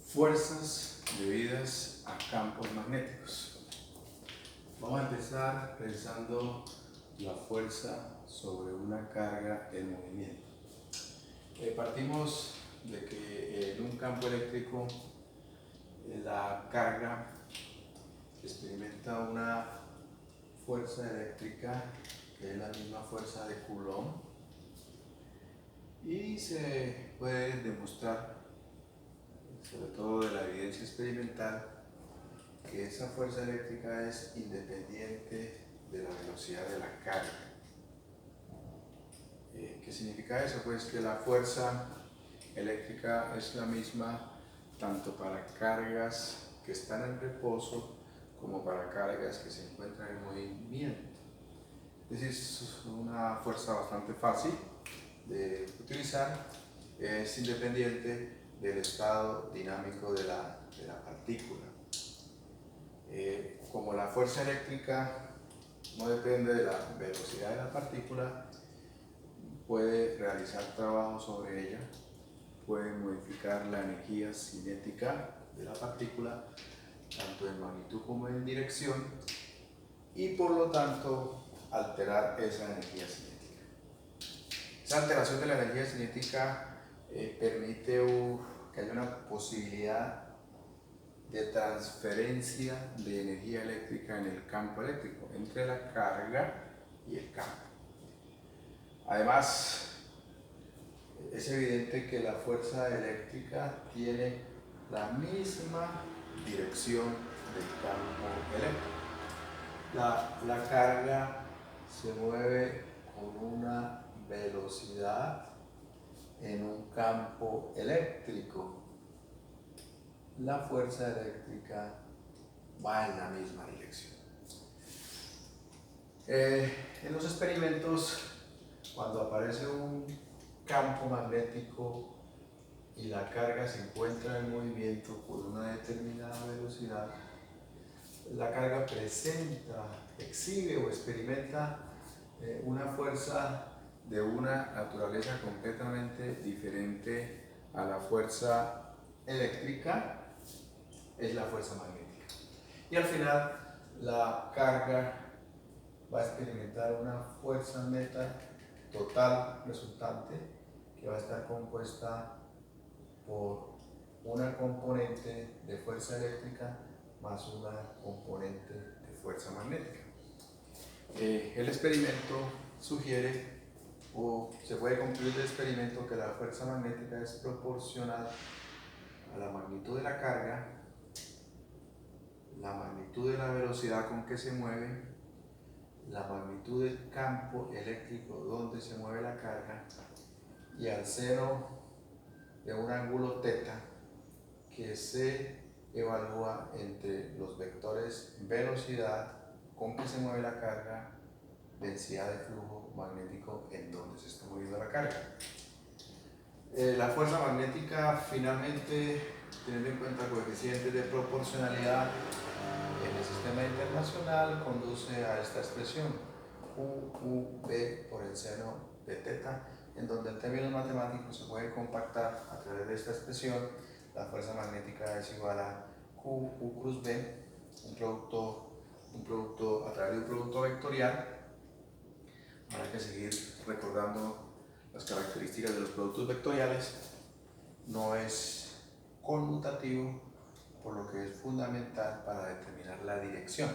Fuerzas debidas a campos magnéticos. Vamos a empezar pensando la fuerza sobre una carga en movimiento. Partimos de que en un campo eléctrico la carga experimenta una fuerza eléctrica que es la misma fuerza de Coulomb, y se puede demostrar, sobre todo de la evidencia experimental, que esa fuerza eléctrica es independiente de la velocidad de la carga. ¿Qué significa eso? Pues que la fuerza eléctrica es la misma tanto para cargas que están en reposo como para cargas que se encuentran en movimiento. Es decir, es una fuerza bastante fácil de utilizar, es independiente del estado dinámico de la partícula. Como la fuerza eléctrica no depende de la velocidad de la partícula, puede realizar trabajo sobre ella, puede modificar la energía cinética de la partícula, tanto en magnitud como en dirección, y por lo tanto alterar esa energía cinética. Esa alteración de la energía cinética permite que haya una posibilidad de transferencia de energía eléctrica en el campo eléctrico, entre la carga y el campo. Además, es evidente que la fuerza eléctrica tiene la misma dirección del campo eléctrico. La carga se mueve con una velocidad en un campo eléctrico. La fuerza eléctrica va en la misma dirección. En los experimentos, cuando aparece un campo magnético y la carga se encuentra en movimiento por una determinada velocidad, la carga exhibe o experimenta una fuerza de una naturaleza completamente diferente a la fuerza eléctrica, es la fuerza magnética. Y al final la carga va a experimentar una fuerza neta total resultante que va a estar compuesta por una componente de fuerza eléctrica más una componente de fuerza magnética. El experimento sugiere, o se puede concluir del experimento, que la fuerza magnética es proporcional a la magnitud de la carga, la magnitud de la velocidad con que se mueve, la magnitud del campo eléctrico donde se mueve la carga, y al seno de un ángulo θ que se evalúa entre los vectores velocidad con que se mueve la carga, densidad de flujo magnético en donde se está moviendo la carga. La fuerza magnética, finalmente, teniendo en cuenta coeficientes de proporcionalidad en el sistema internacional, conduce a esta expresión QV por el seno de θ, en donde en términos matemáticos se puede compactar a través de esta expresión. La fuerza magnética es igual a QU cruz B, un producto a través de un producto vectorial. Habrá que seguir recordando las características de los productos vectoriales. No es conmutativo, por lo que es fundamental para determinar la dirección.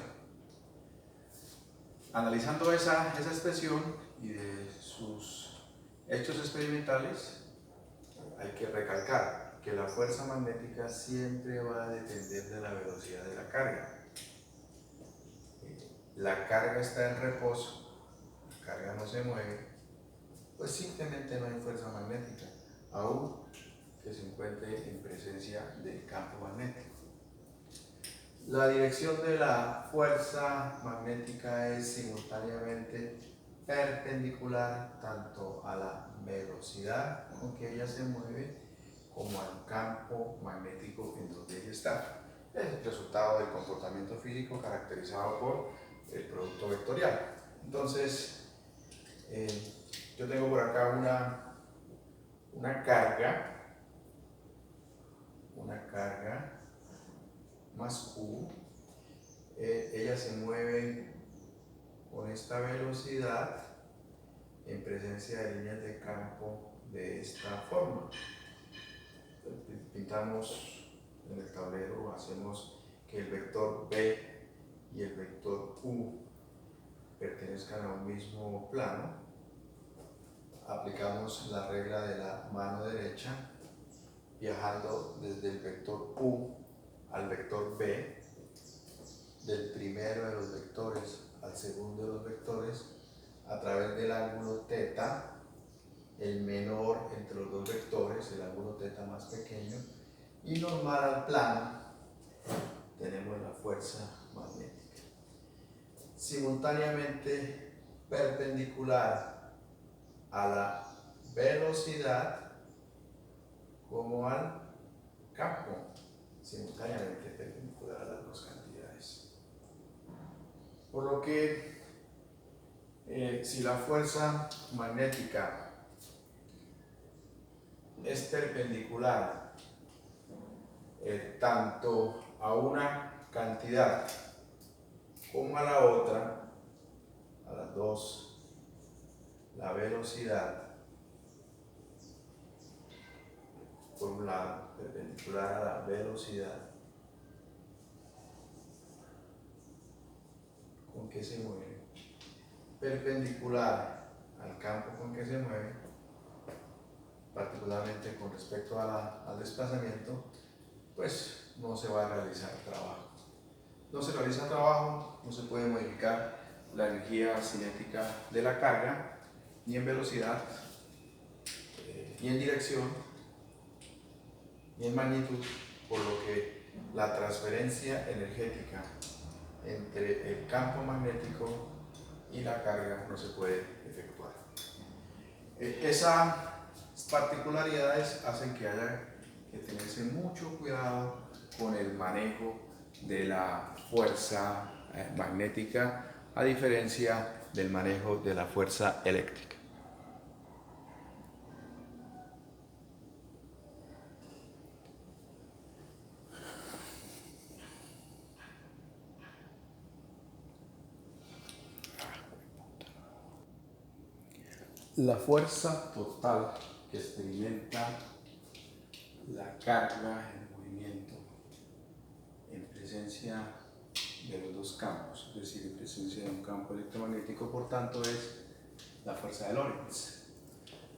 Analizando esa expresión y de sus hechos experimentales, hay que recalcar que la fuerza magnética siempre va a depender de la velocidad de la carga. La carga está en reposo, la carga no se mueve, pues simplemente no hay fuerza magnética, aún que se encuentre en presencia del campo magnético. La dirección de la fuerza magnética es simultáneamente perpendicular tanto a la velocidad con que ella se mueve como al campo magnético en donde ella está. Es el resultado del comportamiento físico caracterizado por el producto vectorial. Entonces, yo tengo por acá una carga carga más Q. Ella se mueve con esta velocidad en presencia de líneas de campo de esta forma. Pintamos en el tablero, hacemos que el vector B y el vector U pertenezcan a un mismo plano. Aplicamos la regla de la mano derecha, viajando desde el vector U al vector B, del primero de los vectores al segundo de los vectores, a través del ángulo θ, el menor entre los dos vectores, el ángulo θ más pequeño, y normal al plano, tenemos la fuerza magnética. Simultáneamente perpendicular a la velocidad como al campo, simultáneamente perpendicular a las dos cantidades. Por lo que si la fuerza magnética es perpendicular tanto a una cantidad como a la otra, a las dos, la velocidad, por un lado, perpendicular a la velocidad con que se mueve, perpendicular al campo con que se mueve, particularmente con respecto al desplazamiento, pues no se va a realizar trabajo. No se realiza trabajo, no se puede modificar la energía cinética de la carga, ni en velocidad, ni en dirección, ni en magnitud, por lo que la transferencia energética entre el campo magnético y la carga no se puede efectuar. Esas particularidades hacen que haya que tenerse mucho cuidado con el manejo de la fuerza magnética, a diferencia del manejo de la fuerza eléctrica. La fuerza total que experimenta la carga en movimiento en presencia de los dos campos, es decir, en presencia de un campo electromagnético, por tanto, es la fuerza de Lorentz.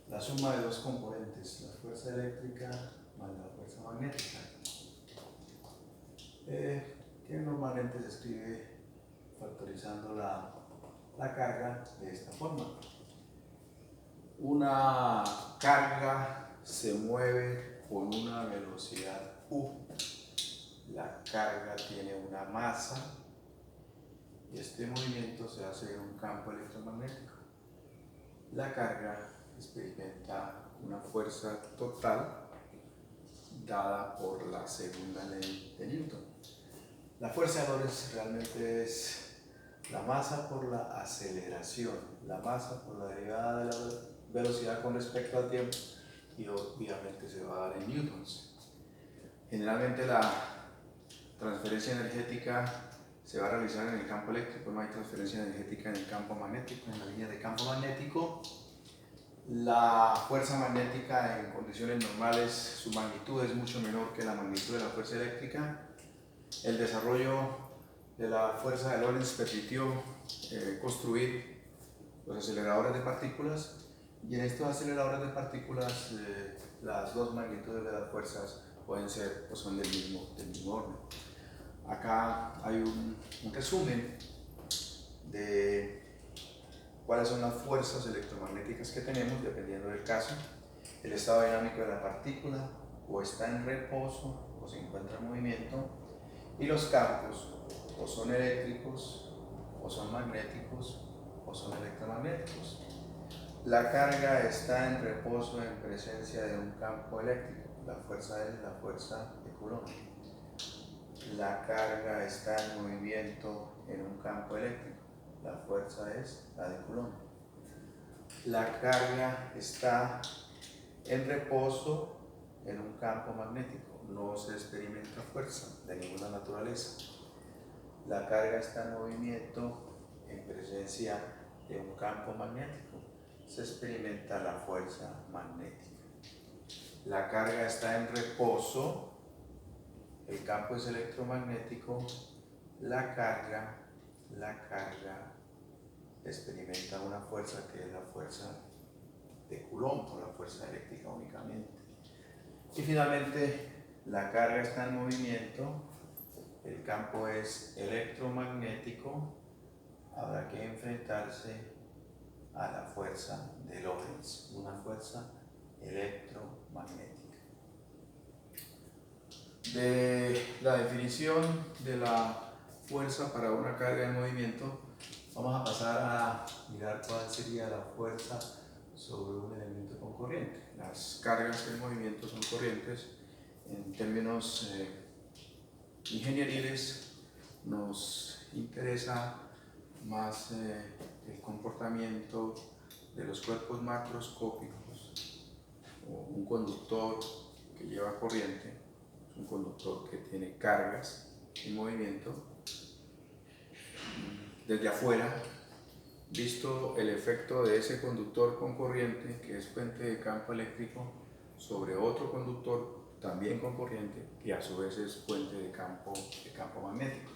La suma de dos componentes, la fuerza eléctrica más la fuerza magnética, que normalmente se escribe factorizando la carga de esta forma. Una carga se mueve con una velocidad U. La carga tiene una masa y este movimiento se hace en un campo electromagnético. La carga experimenta una fuerza total dada por la segunda ley de Newton. La fuerza de Lorentz realmente es la masa por la aceleración, la masa por la derivada de la velocidad con respecto al tiempo, y obviamente se va a dar en newtons. Generalmente la transferencia energética se va a realizar en el campo eléctrico, no hay transferencia energética en el campo magnético. En la línea de campo magnético, la fuerza magnética en condiciones normales, su magnitud es mucho menor que la magnitud de la fuerza eléctrica. El desarrollo de la fuerza de Lorentz permitió construir los aceleradores de partículas, y en estos aceleradores de partículas las dos magnitudes de las fuerzas pueden ser o son del mismo orden. Acá hay un resumen de cuáles son las fuerzas electromagnéticas que tenemos dependiendo del caso. El estado dinámico de la partícula o está en reposo o se encuentra en movimiento, y los campos o son eléctricos o son magnéticos o son electromagnéticos. La carga está en reposo en presencia de un campo eléctrico. La fuerza es la fuerza de Coulomb. La carga está en movimiento en un campo eléctrico. La fuerza es la de Coulomb. La carga está en reposo en un campo magnético. no se experimenta fuerza de ninguna naturaleza. La carga está en movimiento en presencia de un campo magnético. Se experimenta la fuerza magnética. La carga está en reposo. El campo es electromagnético. La carga experimenta una fuerza que es la fuerza de Coulomb, o la fuerza eléctrica únicamente. Y finalmente, la carga está en movimiento, el campo es electromagnético, habrá que enfrentarse a la fuerza de Lorentz, una fuerza electromagnética. De la definición de la fuerza para una carga en movimiento, vamos a pasar a mirar cuál sería la fuerza sobre un elemento con corriente. Las cargas en movimiento son corrientes. En términos ingenieriles nos interesa más el comportamiento de los cuerpos macroscópicos. Un conductor que lleva corriente es un conductor que tiene cargas en movimiento. Desde afuera, visto el efecto de ese conductor con corriente, que es fuente de campo eléctrico, sobre otro conductor también con corriente, que a su vez es fuente de campo magnético.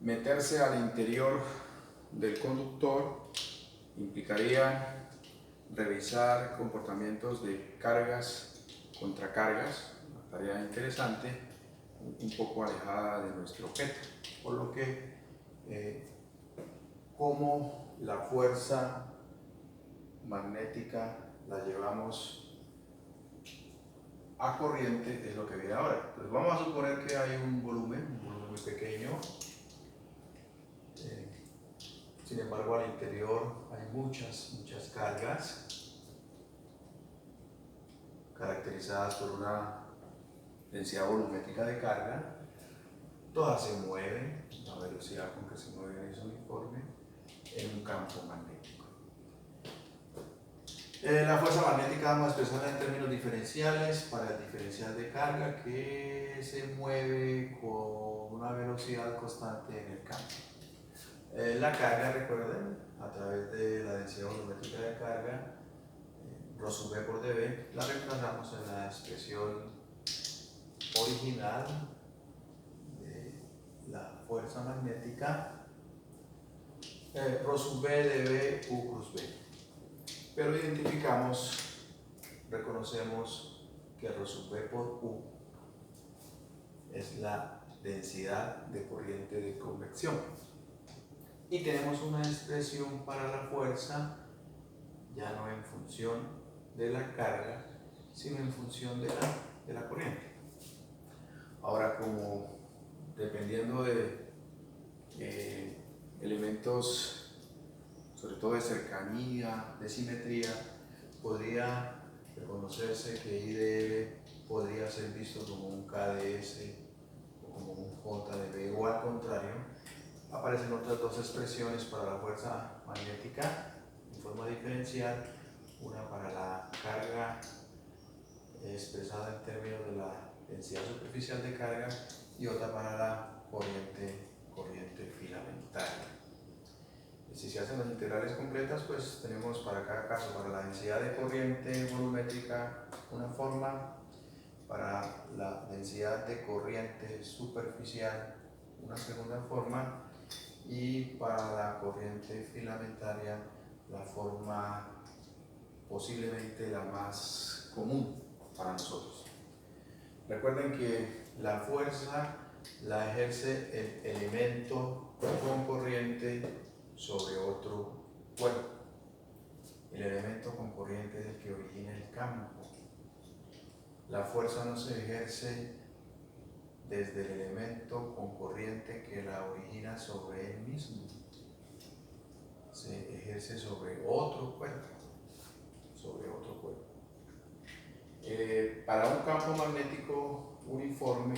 Meterse al interior del conductor implicaría revisar comportamientos de cargas contra cargas, una tarea interesante, un poco alejada de nuestro objeto, por lo que cómo la fuerza magnética la llevamos a corriente es lo que viene ahora. Entonces vamos a suponer que hay un volumen muy pequeño, sin embargo al interior hay muchas cargas caracterizadas por una densidad volumétrica de carga. Todas se mueven, la velocidad con que se mueven es uniforme en un campo magnético. La fuerza magnética vamos a expresarla en términos diferenciales para el diferencial de carga que se mueve con una velocidad constante en el campo. La carga, recuerden, a través de la densidad volumétrica de carga, ρ sub v por dv, la reemplazamos en la expresión original de la fuerza magnética, ρ sub v dv u cruz v. Pero reconocemos que ρ sub v por u es la densidad de corriente de convección. Y tenemos una expresión para la fuerza, ya no en función de la carga, sino en función de la corriente. Ahora, como dependiendo de elementos sobre todo de cercanía, de simetría, podría reconocerse que I de V podría ser visto como un KdS o como un JdV, o al contrario, aparecen otras dos expresiones para la fuerza magnética en forma diferencial, una para la carga expresada en términos de la densidad superficial de carga y otra para la corriente filamentaria. Si se hacen las integrales completas, pues tenemos para cada caso, para la densidad de corriente volumétrica una forma, para la densidad de corriente superficial una segunda forma, y para la corriente filamentaria la forma posiblemente la más común para nosotros. Recuerden que la fuerza la ejerce el elemento con corriente sobre otro cuerpo. El elemento con corriente es el que origina el campo. La fuerza no se ejerce desde el elemento con corriente que la origina sobre él mismo. Se ejerce sobre otro cuerpo. Para un campo magnético uniforme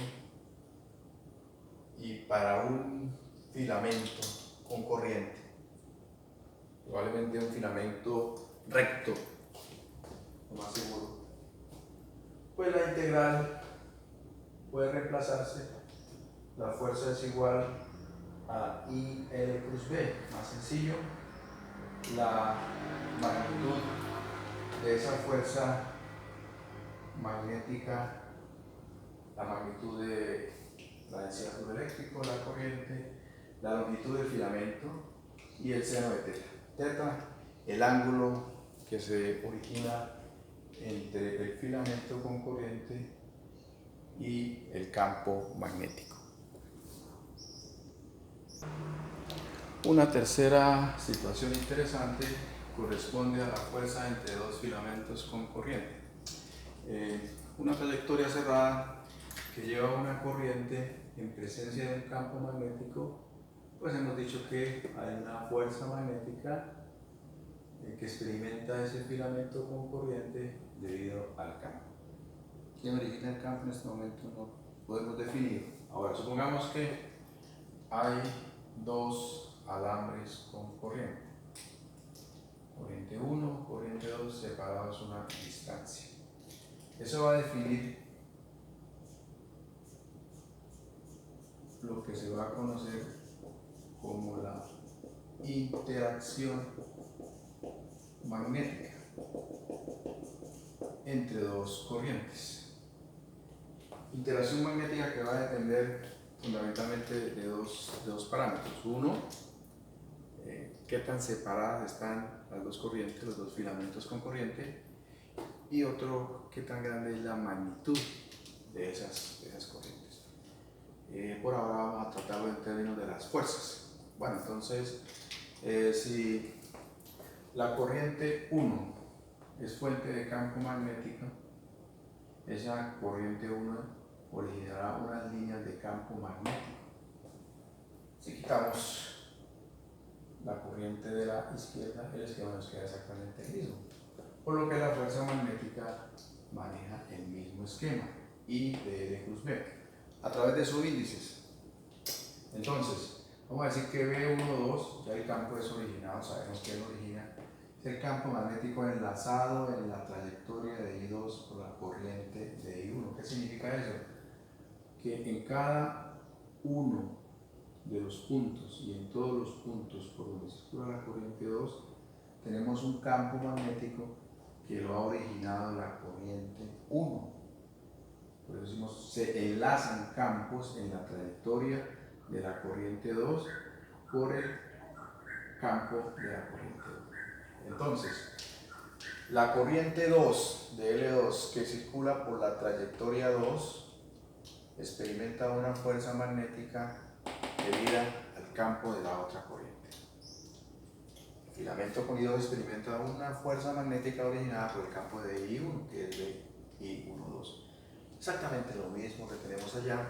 y para un filamento con corriente, probablemente un filamento recto, lo más seguro, pues la integral puede reemplazarse. La fuerza es igual a IL cruz B, más sencillo. La magnitud de esa fuerza magnética, la magnitud de la densidad del flujo eléctrico, la corriente, la longitud del filamento y el seno de teta. Teta, el ángulo que se origina entre el filamento con corriente y el campo magnético. Una tercera situación interesante corresponde a la fuerza entre dos filamentos con corriente. Una trayectoria cerrada que lleva una corriente en presencia de un campo magnético, pues hemos dicho que hay una fuerza magnética que experimenta ese filamento con corriente debido al campo. ¿Quién origina el campo? En este momento no podemos definir. Ahora, supongamos que hay dos alambres con corriente. Corriente 1, corriente 2, separados una distancia. Eso va a definir lo que se va a conocer como la interacción magnética entre dos corrientes. Interacción magnética que va a depender fundamentalmente de dos parámetros. Uno, qué tan separadas están las dos corrientes, los dos filamentos con corriente, y otro, qué tan grande es la magnitud de esas corrientes. Por ahora vamos a tratarlo en términos de las fuerzas. Bueno, entonces, si la corriente 1 es fuente de campo magnético, esa corriente 1 originará unas líneas de campo magnético. Si quitamos la corriente de la izquierda, el esquema nos queda exactamente el mismo, por lo que la fuerza magnética maneja el mismo esquema, I de L cruz B, a través de sus índices. Entonces, vamos a decir que B1,2, ya el campo es originado, sabemos que él origina, es el campo magnético enlazado en la trayectoria de I2 por la corriente de I1. ¿Qué significa eso? Que en cada uno de los puntos y en todos los puntos por donde circula la corriente 2, tenemos un campo magnético que lo ha originado la corriente 1. Por eso decimos, se enlazan campos en la trayectoria de la corriente 2 por el campo de la corriente 1. Entonces, la corriente 2 de L2 que circula por la trayectoria 2 experimenta una fuerza magnética debida al campo de la otra corriente. El filamento con I2 experimenta una fuerza magnética originada por el campo de I1, que es de I12. Exactamente lo mismo que tenemos allá.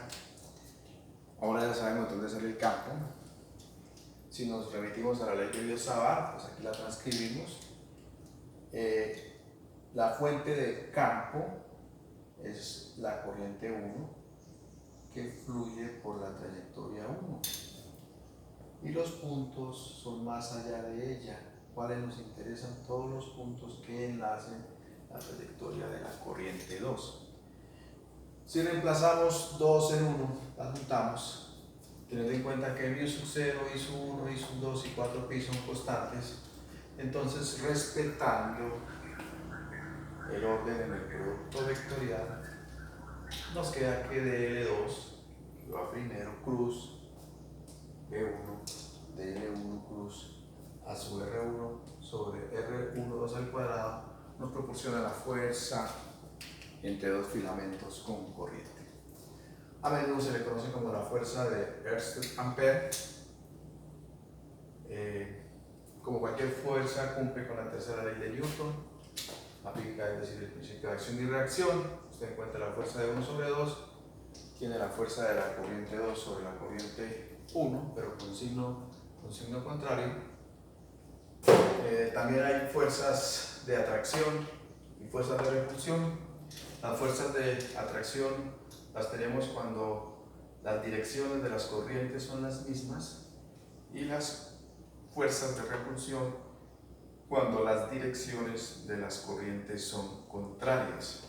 Ahora ya sabemos dónde sale el campo. Si nos remitimos a la ley de Biot-Savart, pues aquí la transcribimos. La fuente de campo es la corriente 1 que fluye por la trayectoria 1. Y los puntos son más allá de ella. ¿Cuáles nos interesan? Todos los puntos que enlacen la trayectoria de la corriente 2. Si reemplazamos 2 en 1, las juntamos, teniendo en cuenta que μ sub 0, I sub 1, I sub 2 y 4pi son constantes, entonces respetando el orden en el producto vectorial, nos queda que de L2, que va primero, cruz, B1, de L1 cruz a su R1 sobre R12 al cuadrado, nos proporciona la fuerza entre dos filamentos con corriente. A menudo se le conoce como la fuerza de Ørsted-Ampère. Como cualquier fuerza, cumple con la tercera ley de Newton, aplica, es decir, el principio de acción y reacción. Usted encuentra la fuerza de 1 sobre 2, tiene la fuerza de la corriente 2 sobre la corriente 1, pero con signo contrario. También hay fuerzas de atracción y fuerzas de repulsión. Las fuerzas de atracción las tenemos cuando las direcciones de las corrientes son las mismas, y las fuerzas de repulsión cuando las direcciones de las corrientes son contrarias.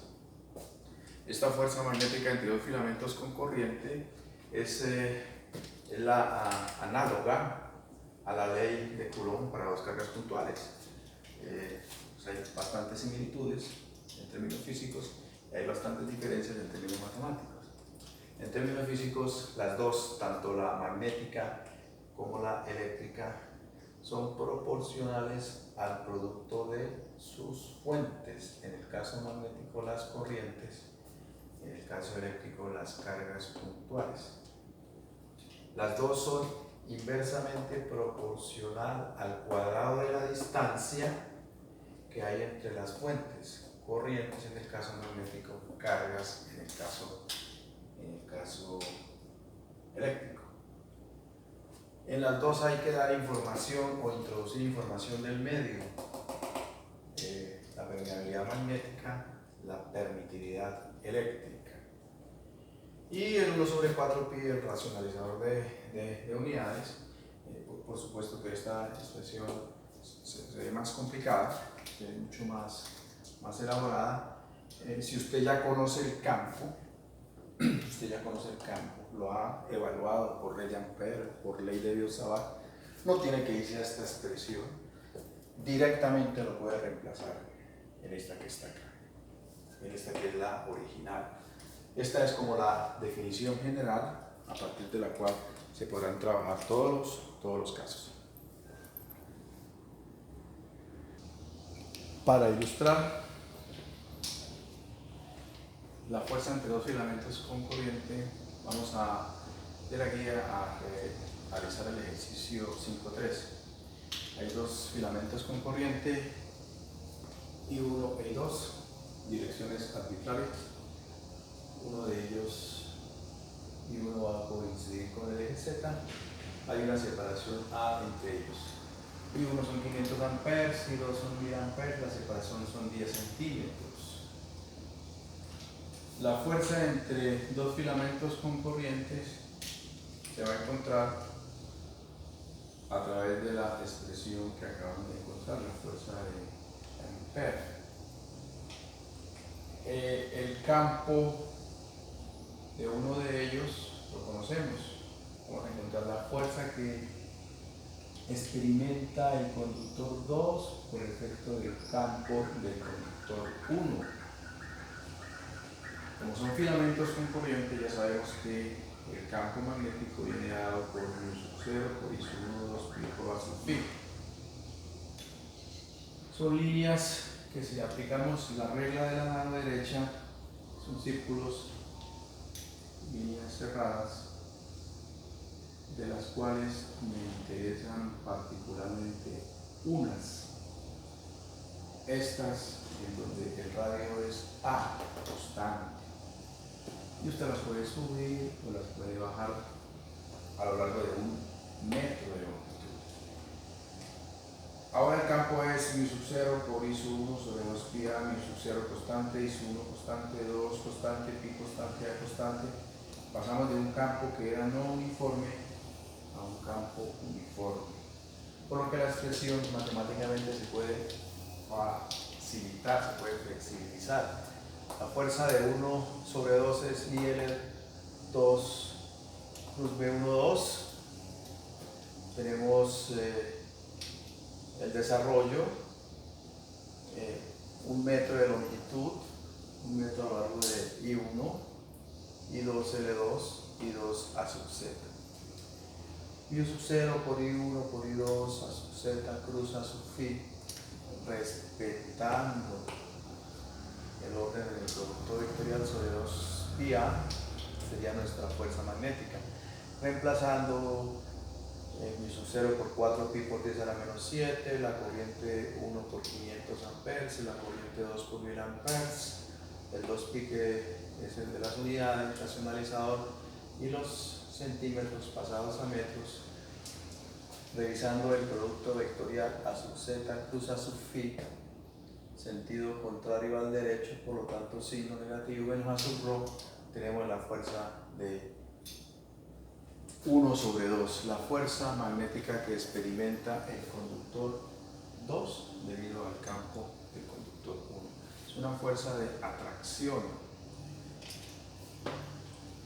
Esta fuerza magnética entre dos filamentos con corriente es la análoga a la ley de Coulomb para dos cargas puntuales. Pues hay bastantes similitudes en términos físicos y hay bastantes diferencias en términos matemáticos. En términos físicos, las dos, tanto la magnética como la eléctrica, son proporcionales al producto de sus fuentes. En el caso magnético, las corrientes; en el caso eléctrico, las cargas puntuales. Las dos son inversamente proporcional al cuadrado de la distancia que hay entre las fuentes. Corrientes en el caso magnético, cargas en el caso eléctrico. En las dos hay que dar información o introducir información del medio. La permeabilidad magnética, la permitividad eléctrica. Y el 1/4pi, el racionalizador de unidades. Por supuesto que esta expresión se ve más complicada, se ve mucho más elaborada. Si usted ya conoce el campo, lo ha evaluado por ley de Ampère, por ley de Biot-Savart, no tiene que irse a esta expresión, directamente lo puede reemplazar en esta que está acá, en esta que es la original. Esta es como la definición general a partir de la cual se podrán trabajar todos los casos. Para ilustrar la fuerza entre dos filamentos con corriente, vamos a ir aquí a realizar el ejercicio 5.3. Hay dos filamentos con corriente, I1 e I2, direcciones arbitrarias. Uno de ellos, I1, va a coincidir con el eje Z. Hay una separación A entre ellos. I1 son 500 amperes, I2 son 1000 amperes, la separación son 10 centímetros. La fuerza entre dos filamentos con corrientes se va a encontrar a través de la expresión que acabamos de encontrar, la fuerza de Ampère. El campo de uno de ellos lo conocemos. Vamos a encontrar la fuerza que experimenta el conductor 2 por efecto del campo del conductor 1. Como son filamentos con corriente, ya sabemos que el campo magnético viene dado por μ0 por I1, 2 pi por A sub phi. Son líneas que, si aplicamos la regla de la mano derecha, son círculos, líneas cerradas, de las cuales me interesan particularmente unas. Estas, en donde el radio es A, constante. Y usted las puede subir o las puede bajar a lo largo de 1 metro de longitud. Ahora el campo es μ0 por I1 sobre 2 pi A, μ0 constante, I1 constante, 2 constante, pi constante, A constante. Pasamos de un campo que era no uniforme a un campo uniforme. Por lo que la expresión matemáticamente se puede facilitar, se puede flexibilizar. La fuerza de 1 sobre 2 es IL2 plus B12. Tenemos el desarrollo, 1 metro de longitud, 1 metro a lo largo de I1, I2L2, I2 A sub Z. μ0 por I1 por I2 A sub Z cruz A sub phi, respetando el orden del producto vectorial sobre 2 pi A, sería nuestra fuerza magnética, reemplazando μ0 por 4 pi por 10 a la menos 7, la corriente 1 por 500 amperes, la corriente 2 por 1000 amperes, el 2 pi que es el de las unidades, racionalizador, y los centímetros pasados a metros, revisando el producto vectorial A sub Z cruz A sub phi, sentido contrario al derecho, por lo tanto signo negativo menos A sub rho, tenemos la fuerza de 1 sobre 2, la fuerza magnética que experimenta el conductor 2 debido al campo del conductor 1. Es una fuerza de atracción.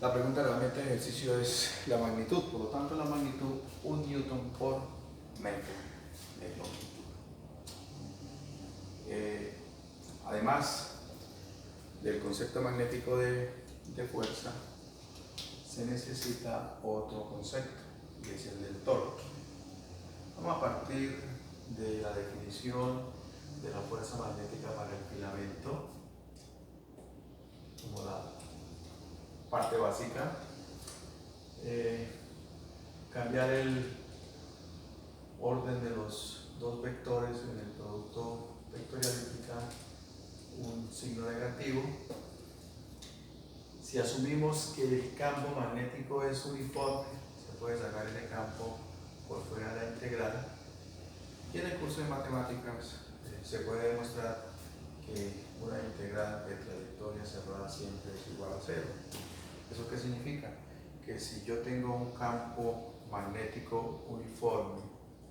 La pregunta realmente del ejercicio es la magnitud, por lo tanto la magnitud 1 newton por metro de longitud. Además del concepto magnético de fuerza, se necesita otro concepto, que es el del torque. Vamos a partir de la definición de la fuerza magnética para el filamento, como la parte básica. Cambiar el orden de los dos vectores en el producto vectorial implica un signo negativo. Si asumimos que el campo magnético es uniforme, se puede sacar ese campo por fuera de la integral. Y en el curso de matemáticas se puede demostrar que una integral de trayectoria cerrada siempre es igual a cero. ¿Eso qué significa? Que si yo tengo un campo magnético uniforme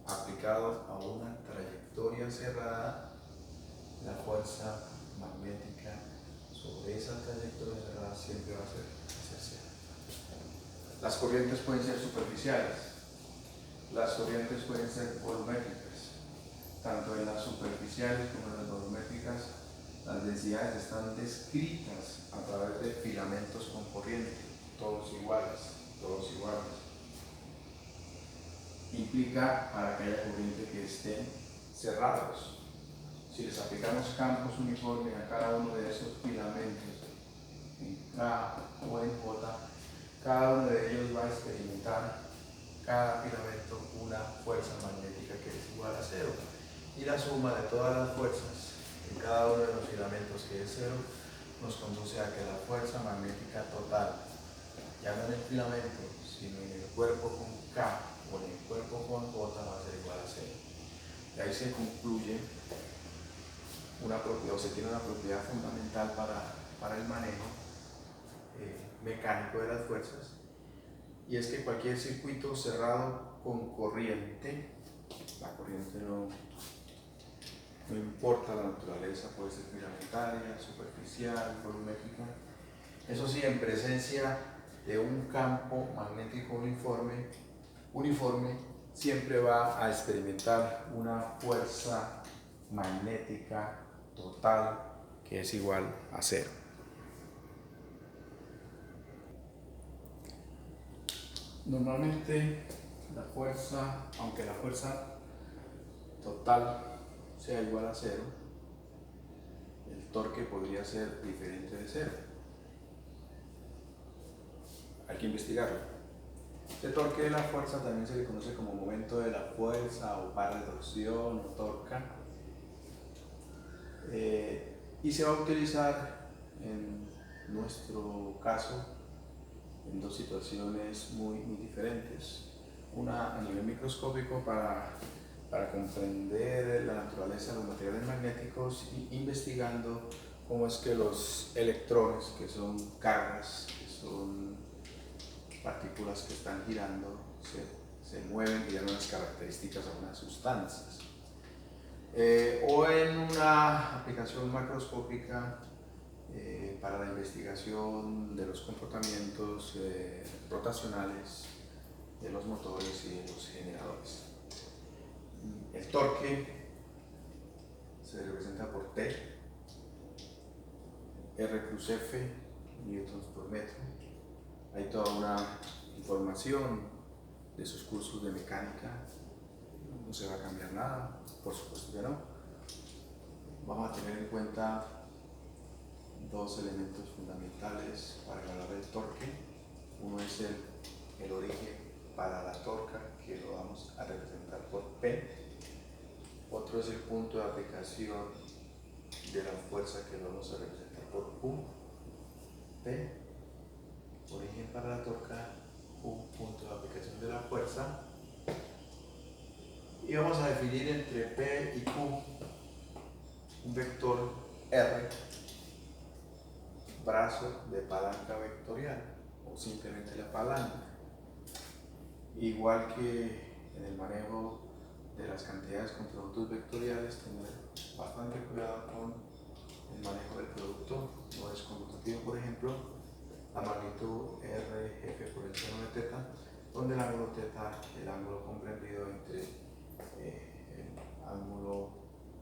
aplicado a una trayectoria cerrada, la fuerza magnética sobre esa trayectoria cerrada siempre va a ser hacia cero. Las corrientes pueden ser superficiales, las corrientes pueden ser volumétricas. Tanto en las superficiales como en las volumétricas, las densidades están descritas a través de filamentos con corriente, todos iguales, todos iguales. Implica para que haya corriente que estén cerrados. Si les aplicamos campos uniformes a cada uno de esos filamentos, en K o en J, cada uno de ellos va a experimentar cada filamento una fuerza magnética que es igual a cero. Y la suma de todas las fuerzas en cada uno de los filamentos, que es cero, nos conduce a que la fuerza magnética total, ya no en el filamento, sino en el cuerpo con K o en el cuerpo con J, va a ser igual a cero. Y ahí se concluye una propiedad, o se tiene una propiedad fundamental para el manejo mecánico de las fuerzas, y es que cualquier circuito cerrado con corriente, la corriente no importa la naturaleza, puede ser filamentaria, superficial, volumétrica, eso sí, en presencia de un campo magnético uniforme, siempre va a experimentar una fuerza magnética total que es igual a cero. Normalmente la fuerza, aunque la fuerza total sea igual a cero, el torque podría ser diferente de cero. Hay que investigarlo. Este torque de la fuerza también se le conoce como momento de la fuerza o par de torsión o torca, y se va a utilizar en nuestro caso en dos situaciones muy diferentes. Una a nivel microscópico para comprender la naturaleza de los materiales magnéticos, y investigando cómo es que los electrones, que son cargas, que son partículas que están girando, se mueven y dan unas características a unas sustancias. O en una aplicación macroscópica para la investigación de los comportamientos rotacionales de los motores y de los generadores. El torque se representa por T, R plus F, newtons por metro. Hay toda una información de sus cursos de mecánica, no se va a cambiar nada, por supuesto que no. Vamos a tener en cuenta dos elementos fundamentales para evaluar el torque. Uno es el origen para la torca, que lo vamos a representar por P. Otro es el punto de aplicación de la fuerza, que lo vamos a representar por U. P, origen para la torca, U, punto de aplicación de la fuerza. Y vamos a definir entre P y Q un vector R, brazo de palanca vectorial, o simplemente la palanca. Igual que en el manejo de las cantidades con productos vectoriales, tener bastante cuidado con el manejo del producto no es conmutativo. Por ejemplo, la magnitud R F por el seno de teta, donde el ángulo teta es el ángulo comprendido entre el ángulo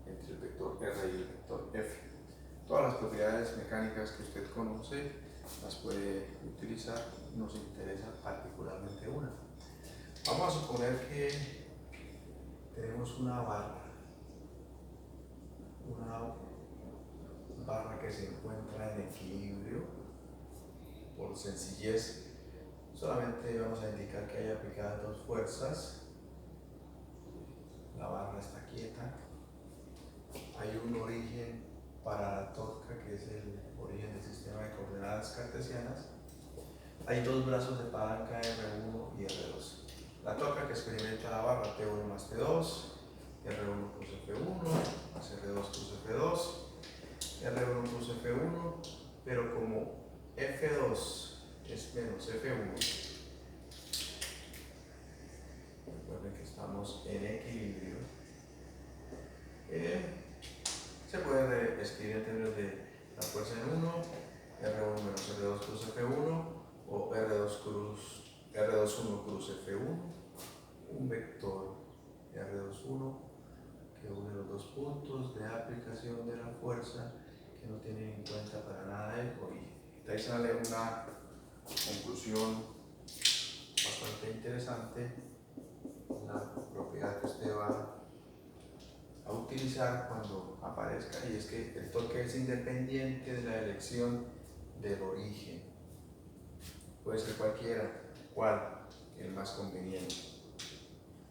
entre el vector R y el vector F. Todas las propiedades mecánicas que usted conoce las puede utilizar, nos interesa particularmente una. Vamos a suponer que tenemos una barra que se encuentra en equilibrio. Por sencillez, solamente vamos a indicar que hay aplicadas dos fuerzas. La barra está quieta. Hay un origen para la torca, que es el origen del sistema de coordenadas cartesianas. Hay dos brazos de palanca R1 y R2. La torca que experimenta la barra T1 más T2, R1 plus F1, más R2 plus F2, R1 plus F1, pero como F2 es menos F1, recuerden que estamos en equilibrio, se puede escribir en términos de la fuerza en 1, R1 menos R2 plus F1, o R21 cruz F1, un vector R21 que une los dos puntos de aplicación de la fuerza que no tiene en cuenta para nada el origen. De ahí sale una conclusión bastante interesante, una propiedad que usted va a utilizar cuando aparezca, y es que el torque es independiente de la elección del origen. Puede ser cualquiera, el más conveniente.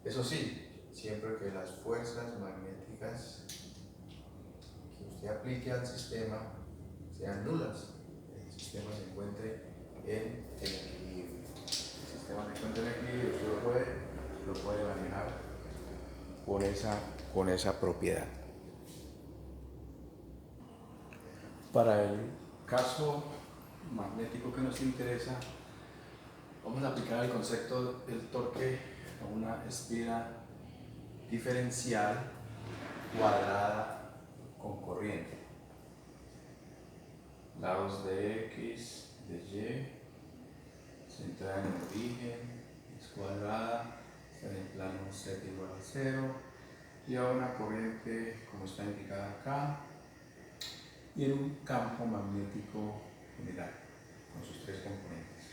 Eso sí, siempre que las fuerzas magnéticas que usted aplique al sistema sean nulas, el sistema se encuentre en el equilibrio. El sistema se encuentra en equilibrio, usted lo puede manejar con esa propiedad. Para el caso magnético que nos interesa, vamos a aplicar el concepto del torque a una esfera diferencial cuadrada con corriente. Lados de X, de Y, centrada en el origen, es cuadrada, está en el plano Z igual a 0, y a una corriente como está indicada acá, y en un campo magnético general, con sus tres componentes.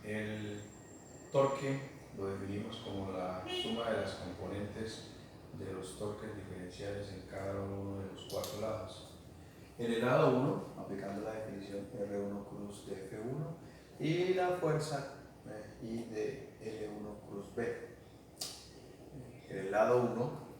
El torque lo definimos como la suma de las componentes de los torques diferenciales en cada uno de los cuatro lados. En el lado 1, aplicando la definición R1 cruz de F1 y la fuerza I de L1 cruz B. En el lado 1